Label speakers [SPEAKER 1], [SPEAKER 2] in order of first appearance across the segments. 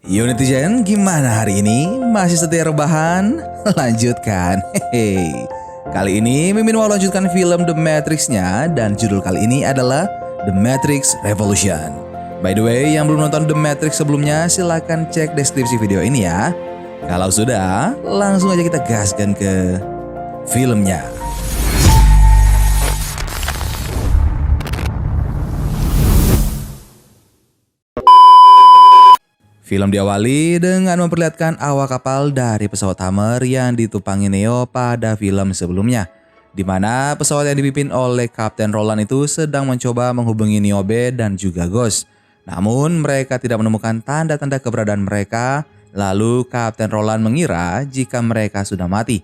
[SPEAKER 1] Yo netizen, gimana hari ini? Masih setia rebahan? Lanjutkan. Hehe. Kali ini Mimin mau lanjutkan film The Matrix-nya dan judul kali ini adalah The Matrix Revolution. By the way, yang belum nonton The Matrix sebelumnya silahkan cek deskripsi video ini ya. Kalau sudah, langsung aja kita gaskan ke filmnya. Film diawali dengan memperlihatkan awak kapal dari pesawat Hammer yang ditumpangi Neo pada film sebelumnya, di mana pesawat yang dipimpin oleh Kapten Roland itu sedang mencoba menghubungi Niobe dan juga Ghost. Namun mereka tidak menemukan tanda-tanda keberadaan mereka, lalu Kapten Roland mengira jika mereka sudah mati.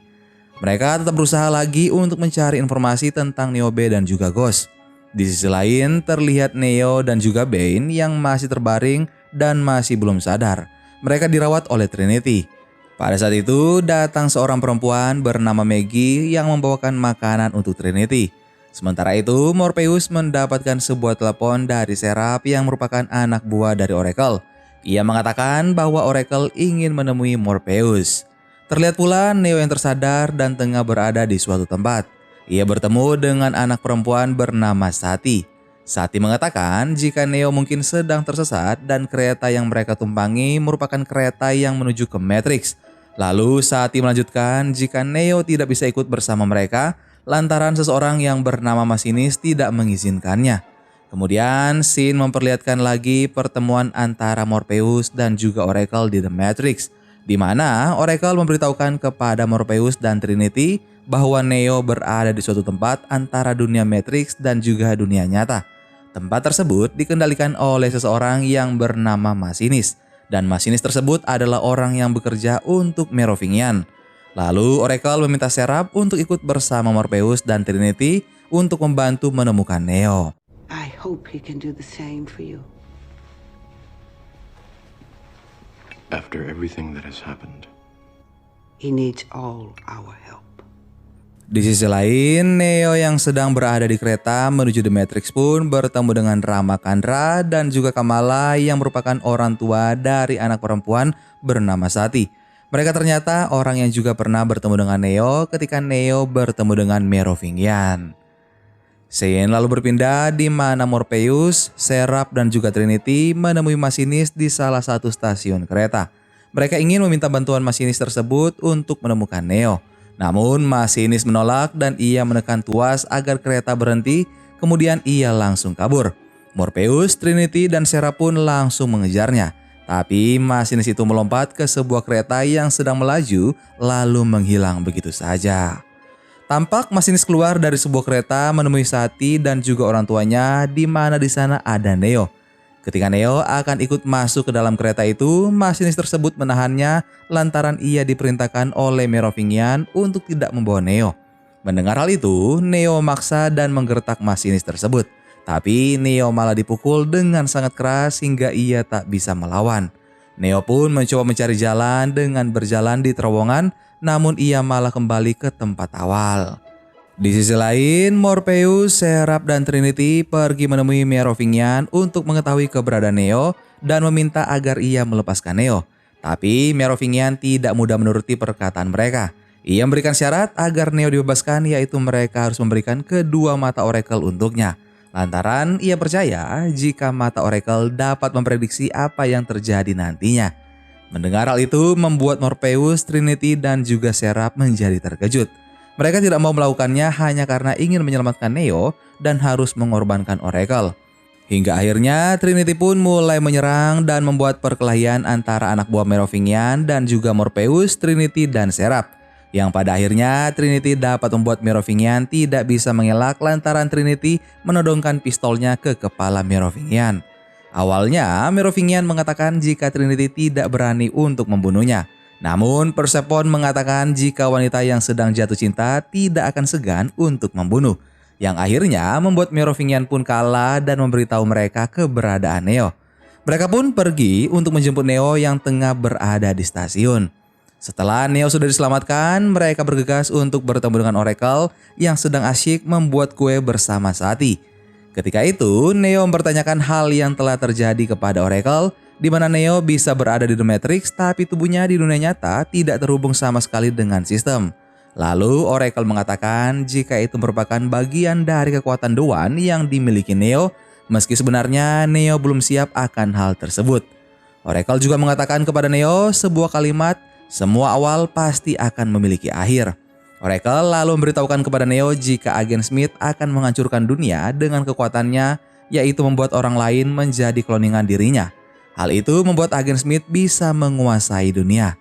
[SPEAKER 1] Mereka tetap berusaha lagi untuk mencari informasi tentang Niobe dan juga Ghost. Di sisi lain terlihat Neo dan juga Bane yang masih terbaring dan masih belum sadar. Mereka dirawat oleh Trinity. Pada saat itu datang seorang perempuan bernama Maggie yang membawakan makanan untuk Trinity. Sementara itu Morpheus mendapatkan sebuah telepon dari Seraph yang merupakan anak buah dari Oracle. Ia mengatakan bahwa Oracle ingin menemui Morpheus. Terlihat pula Neo yang tersadar dan tengah berada di suatu tempat. Ia bertemu dengan anak perempuan bernama Sati. Sati mengatakan jika Neo mungkin sedang tersesat dan kereta yang mereka tumpangi merupakan kereta yang menuju ke Matrix. Lalu Sati melanjutkan jika Neo tidak bisa ikut bersama mereka lantaran seseorang yang bernama Masinis tidak mengizinkannya. Kemudian scene memperlihatkan lagi pertemuan antara Morpheus dan juga Oracle di The Matrix, di mana Oracle memberitahukan kepada Morpheus dan Trinity bahwa Neo berada di suatu tempat antara dunia Matrix dan juga dunia nyata. Tempat tersebut dikendalikan oleh seseorang yang bernama Masinis, dan Masinis tersebut adalah orang yang bekerja untuk Merovingian. Lalu Oracle meminta Seraph untuk ikut bersama Morpheus dan Trinity untuk membantu menemukan Neo.
[SPEAKER 2] I hope he can do the same for you.
[SPEAKER 3] After everything that has happened,
[SPEAKER 2] He needs all our help.
[SPEAKER 1] Di sisi lain, Neo yang sedang berada di kereta menuju The Matrix pun bertemu dengan Rama Kandra dan juga Kamala yang merupakan orang tua dari anak perempuan bernama Sati. Mereka ternyata orang yang juga pernah bertemu dengan Neo ketika Neo bertemu dengan Merovingian. Scene lalu berpindah di mana Morpheus, Seraph dan juga Trinity menemui Masinis di salah satu stasiun kereta. Mereka ingin meminta bantuan Masinis tersebut untuk menemukan Neo. Namun Masinis menolak dan ia menekan tuas agar kereta berhenti, kemudian ia langsung kabur. Morpheus, Trinity dan Seraph pun langsung mengejarnya. Tapi Masinis itu melompat ke sebuah kereta yang sedang melaju lalu menghilang begitu saja. Tampak Masinis keluar dari sebuah kereta menemui Sati dan juga orang tuanya, di mana di sana ada Neo. Ketika Neo akan ikut masuk ke dalam kereta itu, Masinis tersebut menahannya lantaran ia diperintahkan oleh Merovingian untuk tidak membawa Neo. Mendengar hal itu, Neo memaksa dan menggertak Masinis tersebut. Tapi Neo malah dipukul dengan sangat keras hingga ia tak bisa melawan. Neo pun mencoba mencari jalan dengan berjalan di terowongan, namun ia malah kembali ke tempat awal. Di sisi lain, Morpheus, Seraph dan Trinity pergi menemui Merovingian untuk mengetahui keberadaan Neo dan meminta agar ia melepaskan Neo. Tapi Merovingian tidak mudah menuruti perkataan mereka. Ia memberikan syarat agar Neo dibebaskan, yaitu mereka harus memberikan kedua mata Oracle untuknya. Lantaran ia percaya jika mata Oracle dapat memprediksi apa yang terjadi nantinya. Mendengar hal itu membuat Morpheus, Trinity dan juga Seraph menjadi terkejut. Mereka tidak mau melakukannya hanya karena ingin menyelamatkan Neo dan harus mengorbankan Oracle. Hingga akhirnya Trinity pun mulai menyerang dan membuat perkelahian antara anak buah Merovingian dan juga Morpheus, Trinity dan Seraph. Yang pada akhirnya Trinity dapat membuat Merovingian tidak bisa mengelak lantaran Trinity menodongkan pistolnya ke kepala Merovingian. Awalnya Merovingian mengatakan jika Trinity tidak berani untuk membunuhnya. Namun Persephone mengatakan jika wanita yang sedang jatuh cinta tidak akan segan untuk membunuh. Yang akhirnya membuat Merovingian pun kalah dan memberitahu mereka keberadaan Neo. Mereka pun pergi untuk menjemput Neo yang tengah berada di stasiun. Setelah Neo sudah diselamatkan, mereka bergegas untuk bertemu dengan Oracle yang sedang asyik membuat kue bersama Sati. Ketika itu, Neo mempertanyakan hal yang telah terjadi kepada Oracle di mana Neo bisa berada di The Matrix tapi tubuhnya di dunia nyata tidak terhubung sama sekali dengan sistem. Lalu Oracle mengatakan jika itu merupakan bagian dari kekuatan The One yang dimiliki Neo, meski sebenarnya Neo belum siap akan hal tersebut. Oracle juga mengatakan kepada Neo sebuah kalimat, semua awal pasti akan memiliki akhir. Oracle lalu memberitahukan kepada Neo jika agen Smith akan menghancurkan dunia dengan kekuatannya, yaitu membuat orang lain menjadi kloningan dirinya. Hal itu membuat agen Smith bisa menguasai dunia.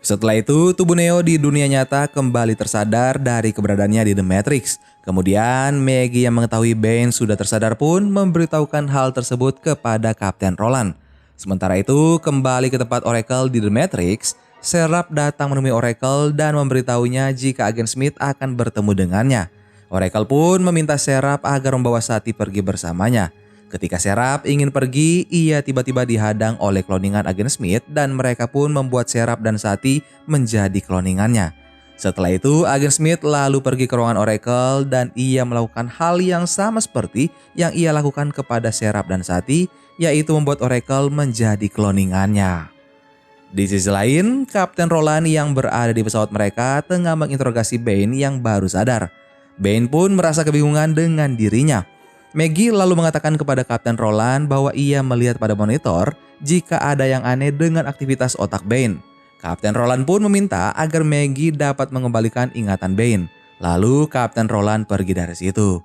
[SPEAKER 1] Setelah itu, tubuh Neo di dunia nyata kembali tersadar dari keberadaannya di The Matrix. Kemudian, Maggie yang mengetahui Bane sudah tersadar pun memberitahukan hal tersebut kepada Kapten Roland. Sementara itu, kembali ke tempat Oracle di The Matrix, Seraph datang menemui Oracle dan memberitahunya jika agen Smith akan bertemu dengannya. Oracle pun meminta Seraph agar membawa Sati pergi bersamanya. Ketika Seraph ingin pergi, ia tiba-tiba dihadang oleh kloningan agen Smith dan mereka pun membuat Seraph dan Sati menjadi kloningannya. Setelah itu, agen Smith lalu pergi ke ruangan Oracle dan ia melakukan hal yang sama seperti yang ia lakukan kepada Seraph dan Sati, yaitu membuat Oracle menjadi kloningannya. Di sisi lain, Kapten Roland yang berada di pesawat mereka tengah menginterogasi Bane yang baru sadar. Bane pun merasa kebingungan dengan dirinya. Maggie lalu mengatakan kepada Kapten Roland bahwa ia melihat pada monitor jika ada yang aneh dengan aktivitas otak Bane. Kapten Roland pun meminta agar Maggie dapat mengembalikan ingatan Bane. Lalu Kapten Roland pergi dari situ.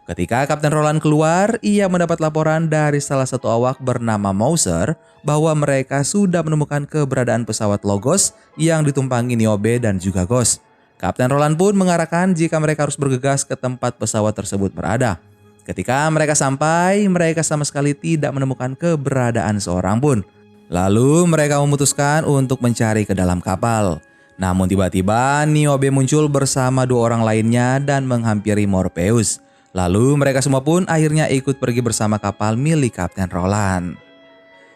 [SPEAKER 1] Ketika Kapten Roland keluar, ia mendapat laporan dari salah satu awak bernama Mouser bahwa mereka sudah menemukan keberadaan pesawat Logos yang ditumpangi Niobe dan juga Ghost. Kapten Roland pun mengarahkan jika mereka harus bergegas ke tempat pesawat tersebut berada. Ketika mereka sampai, mereka sama sekali tidak menemukan keberadaan seorang pun. Lalu mereka memutuskan untuk mencari ke dalam kapal. Namun tiba-tiba Niobe muncul bersama dua orang lainnya dan menghampiri Morpheus. Lalu mereka semua pun akhirnya ikut pergi bersama kapal milik Kapten Roland.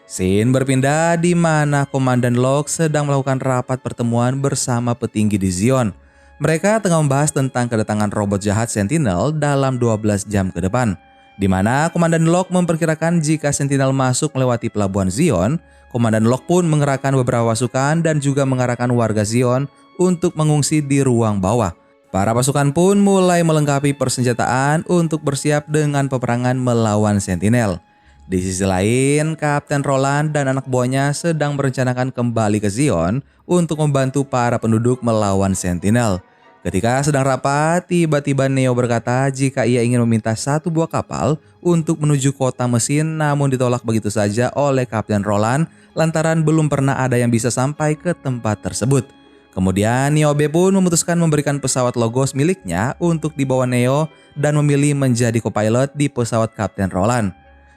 [SPEAKER 1] Scene berpindah di mana Komandan Locke sedang melakukan rapat pertemuan bersama petinggi di Zion. Mereka tengah membahas tentang kedatangan robot jahat Sentinel dalam 12 jam ke depan, di mana Komandan Locke memperkirakan jika Sentinel masuk melewati pelabuhan Zion, Komandan Locke pun mengerahkan beberapa pasukan dan juga mengarahkan warga Zion untuk mengungsi di ruang bawah. Para pasukan pun mulai melengkapi persenjataan untuk bersiap dengan peperangan melawan Sentinel. Di sisi lain, Kapten Roland dan anak buahnya sedang merencanakan kembali ke Zion untuk membantu para penduduk melawan Sentinel. Ketika sedang rapat, tiba-tiba Neo berkata jika ia ingin meminta satu buah kapal untuk menuju kota mesin, namun ditolak begitu saja oleh Kapten Roland lantaran belum pernah ada yang bisa sampai ke tempat tersebut. Kemudian Niobe pun memutuskan memberikan pesawat Logos miliknya untuk dibawa Neo dan memilih menjadi co-pilot di pesawat Kapten Roland.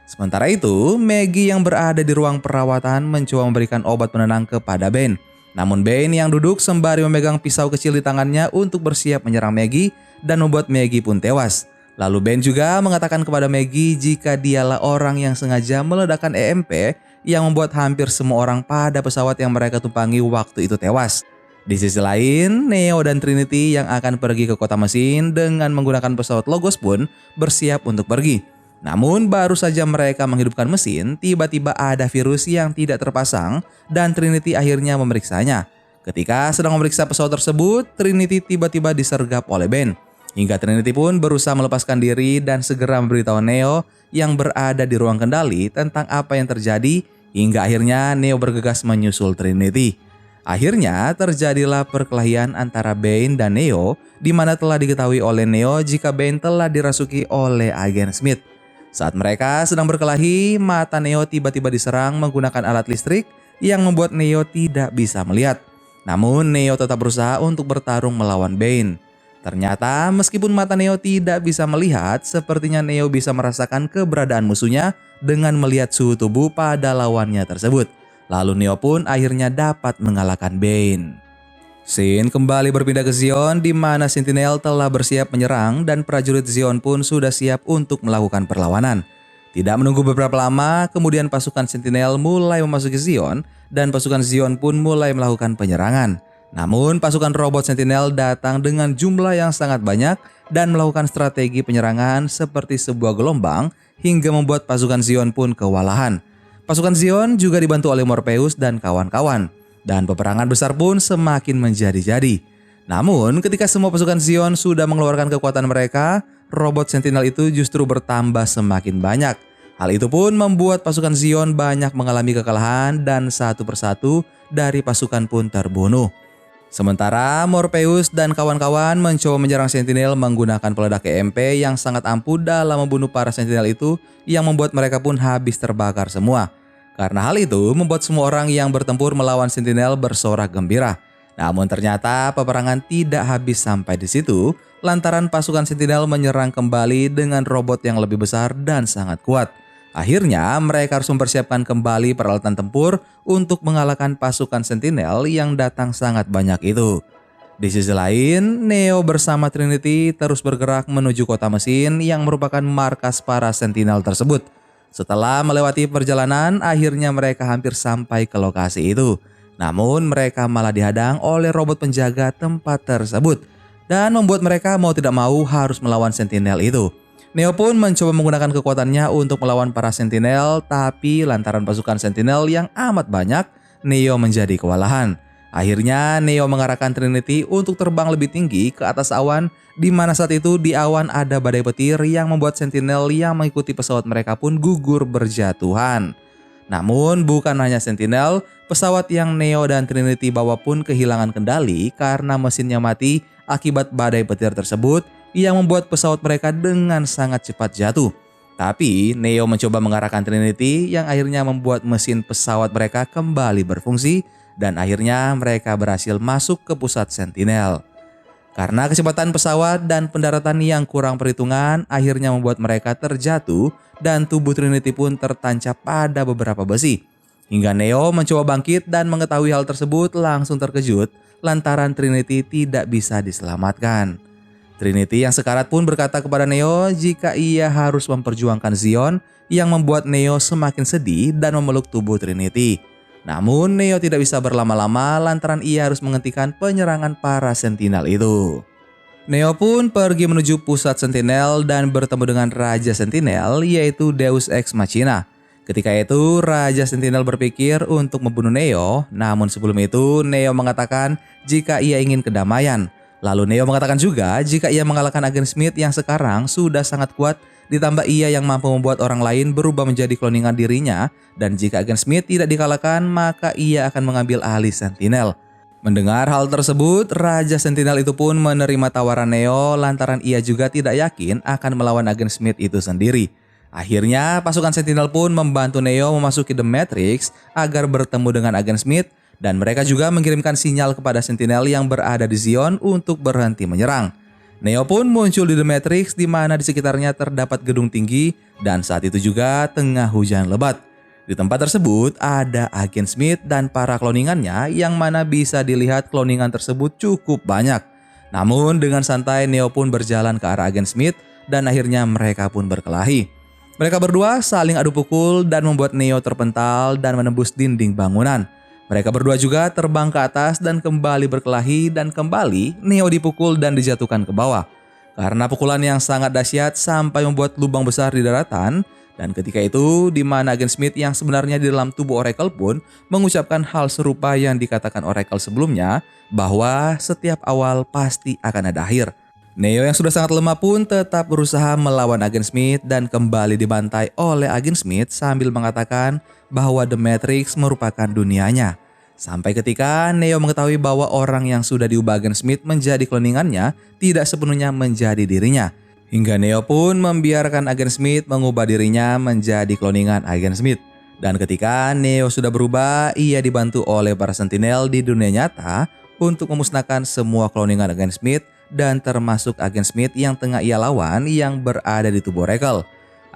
[SPEAKER 1] Sementara itu, Maggie yang berada di ruang perawatan mencoba memberikan obat penenang kepada Bane. Namun Bane yang duduk sembari memegang pisau kecil di tangannya untuk bersiap menyerang Maggie dan membuat Maggie pun tewas. Lalu Bane juga mengatakan kepada Maggie jika dialah orang yang sengaja meledakkan EMP yang membuat hampir semua orang pada pesawat yang mereka tumpangi waktu itu tewas. Di sisi lain, Neo dan Trinity yang akan pergi ke kota mesin dengan menggunakan pesawat Logos pun bersiap untuk pergi. Namun baru saja mereka menghidupkan mesin, tiba-tiba ada virus yang tidak terpasang dan Trinity akhirnya memeriksanya. Ketika sedang memeriksa pesawat tersebut, Trinity tiba-tiba disergap oleh Bane. Hingga Trinity pun berusaha melepaskan diri dan segera memberitahu Neo yang berada di ruang kendali tentang apa yang terjadi hingga akhirnya Neo bergegas menyusul Trinity. Akhirnya terjadilah perkelahian antara Bane dan Neo di mana telah diketahui oleh Neo jika Bane telah dirasuki oleh agen Smith. Saat mereka sedang berkelahi, mata Neo tiba-tiba diserang menggunakan alat listrik yang membuat Neo tidak bisa melihat. Namun Neo tetap berusaha untuk bertarung melawan Bane. Ternyata meskipun mata Neo tidak bisa melihat, sepertinya Neo bisa merasakan keberadaan musuhnya dengan melihat suhu tubuh pada lawannya tersebut. Lalu Neo pun akhirnya dapat mengalahkan Bane. Scene kembali berpindah ke Zion di mana Sentinel telah bersiap menyerang dan prajurit Zion pun sudah siap untuk melakukan perlawanan. Tidak menunggu beberapa lama, kemudian pasukan Sentinel mulai memasuki Zion dan pasukan Zion pun mulai melakukan penyerangan. Namun pasukan robot Sentinel datang dengan jumlah yang sangat banyak dan melakukan strategi penyerangan seperti sebuah gelombang hingga membuat pasukan Zion pun kewalahan. Pasukan Zion juga dibantu oleh Morpheus dan kawan-kawan, dan peperangan besar pun semakin menjadi-jadi. Namun ketika semua pasukan Zion sudah mengeluarkan kekuatan mereka, robot Sentinel itu justru bertambah semakin banyak. Hal itu pun membuat pasukan Zion banyak mengalami kekalahan dan satu persatu dari pasukan pun terbunuh. Sementara Morpheus dan kawan-kawan mencoba menyerang Sentinel menggunakan peledak EMP yang sangat ampuh dalam membunuh para Sentinel itu, yang membuat mereka pun habis terbakar semua. Karena hal itu membuat semua orang yang bertempur melawan Sentinel bersorak gembira. Namun ternyata peperangan tidak habis sampai di situ, lantaran pasukan Sentinel menyerang kembali dengan robot yang lebih besar dan sangat kuat. Akhirnya mereka harus mempersiapkan kembali peralatan tempur untuk mengalahkan pasukan Sentinel yang datang sangat banyak itu. Di sisi lain, Neo bersama Trinity terus bergerak menuju kota mesin yang merupakan markas para Sentinel tersebut. Setelah melewati perjalanan, akhirnya mereka hampir sampai ke lokasi itu. Namun mereka malah dihadang oleh robot penjaga tempat tersebut dan membuat mereka mau tidak mau harus melawan Sentinel itu. Neo pun mencoba menggunakan kekuatannya untuk melawan para Sentinel, tapi lantaran pasukan Sentinel yang amat banyak, Neo menjadi kewalahan. Akhirnya Neo mengarahkan Trinity untuk terbang lebih tinggi ke atas awan, di mana saat itu di awan ada badai petir yang membuat Sentinel yang mengikuti pesawat mereka pun gugur berjatuhan. Namun bukan hanya Sentinel, pesawat yang Neo dan Trinity bawa pun kehilangan kendali karena mesinnya mati akibat badai petir tersebut, yang membuat pesawat mereka dengan sangat cepat jatuh. Tapi Neo mencoba mengarahkan Trinity yang akhirnya membuat mesin pesawat mereka kembali berfungsi dan akhirnya mereka berhasil masuk ke pusat Sentinel. Karena kecepatan pesawat dan pendaratan yang kurang perhitungan akhirnya membuat mereka terjatuh dan tubuh Trinity pun tertancap pada beberapa besi. Hingga Neo mencoba bangkit dan mengetahui hal tersebut langsung terkejut lantaran Trinity tidak bisa diselamatkan. Trinity yang sekarat pun berkata kepada Neo jika ia harus memperjuangkan Zion, yang membuat Neo semakin sedih dan memeluk tubuh Trinity. Namun Neo tidak bisa berlama-lama lantaran ia harus menghentikan penyerangan para Sentinel itu. Neo pun pergi menuju pusat Sentinel dan bertemu dengan Raja Sentinel, yaitu Deus Ex Machina. Ketika itu Raja Sentinel berpikir untuk membunuh Neo, namun sebelum itu Neo mengatakan jika ia ingin kedamaian. Lalu Neo mengatakan juga jika ia mengalahkan Agen Smith yang sekarang sudah sangat kuat, ditambah ia yang mampu membuat orang lain berubah menjadi kloningan dirinya, dan jika Agen Smith tidak dikalahkan maka ia akan mengambil alih Sentinel. Mendengar hal tersebut, Raja Sentinel itu pun menerima tawaran Neo lantaran ia juga tidak yakin akan melawan Agen Smith itu sendiri. Akhirnya pasukan Sentinel pun membantu Neo memasuki The Matrix agar bertemu dengan Agen Smith, dan mereka juga mengirimkan sinyal kepada Sentinel yang berada di Zion untuk berhenti menyerang. Neo pun muncul di The Matrix di mana di sekitarnya terdapat gedung tinggi dan saat itu juga tengah hujan lebat. Di tempat tersebut ada Agen Smith dan para kloningannya yang mana bisa dilihat kloningan tersebut cukup banyak. Namun dengan santai Neo pun berjalan ke arah Agen Smith dan akhirnya mereka pun berkelahi. Mereka berdua saling adu pukul dan membuat Neo terpental dan menembus dinding bangunan. Mereka berdua juga terbang ke atas dan kembali berkelahi dan kembali Neo dipukul dan dijatuhkan ke bawah. Karena pukulan yang sangat dahsyat sampai membuat lubang besar di daratan, dan ketika itu di mana Agen Smith yang sebenarnya di dalam tubuh Oracle pun mengucapkan hal serupa yang dikatakan Oracle sebelumnya, bahwa setiap awal pasti akan ada akhir. Neo yang sudah sangat lemah pun tetap berusaha melawan Agen Smith dan kembali dibantai oleh Agen Smith sambil mengatakan bahwa The Matrix merupakan dunianya. Sampai ketika Neo mengetahui bahwa orang yang sudah diubah Agen Smith menjadi kloningannya tidak sepenuhnya menjadi dirinya. Hingga Neo pun membiarkan Agen Smith mengubah dirinya menjadi kloningan Agen Smith. Dan ketika Neo sudah berubah, ia dibantu oleh para Sentinel di dunia nyata untuk memusnahkan semua kloningan Agen Smith dan termasuk Agen Smith yang tengah ia lawan yang berada di tubuh Oracle.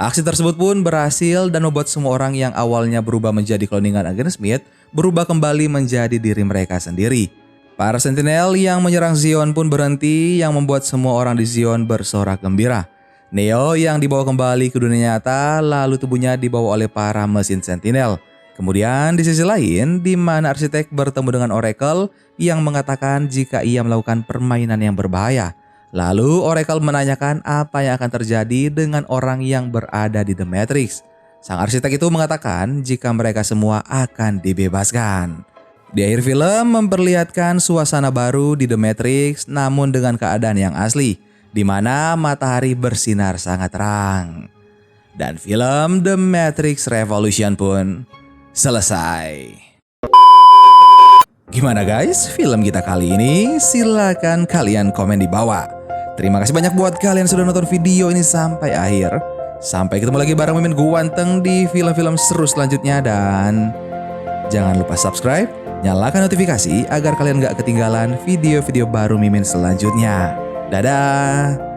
[SPEAKER 1] Aksi tersebut pun berhasil dan membuat semua orang yang awalnya berubah menjadi kloningan Agen Smith berubah kembali menjadi diri mereka sendiri. Para Sentinel yang menyerang Zion pun berhenti yang membuat semua orang di Zion bersorak gembira. Neo yang dibawa kembali ke dunia nyata lalu tubuhnya dibawa oleh para mesin Sentinel. Kemudian di sisi lain di mana arsitek bertemu dengan Oracle yang mengatakan jika ia melakukan permainan yang berbahaya. Lalu Oracle menanyakan apa yang akan terjadi dengan orang yang berada di The Matrix. Sang arsitek itu mengatakan jika mereka semua akan dibebaskan. Di akhir film memperlihatkan suasana baru di The Matrix namun dengan keadaan yang asli, di mana matahari bersinar sangat terang. Dan film The Matrix Revolution pun selesai. Gimana guys film kita kali ini? Silakan kalian komen di bawah. Terima kasih banyak buat kalian sudah nonton video ini sampai akhir. Sampai ketemu lagi bareng Mimin Guanteng di film-film seru selanjutnya. Dan jangan lupa subscribe, nyalakan notifikasi agar kalian gak ketinggalan video-video baru Mimin selanjutnya. Dadah!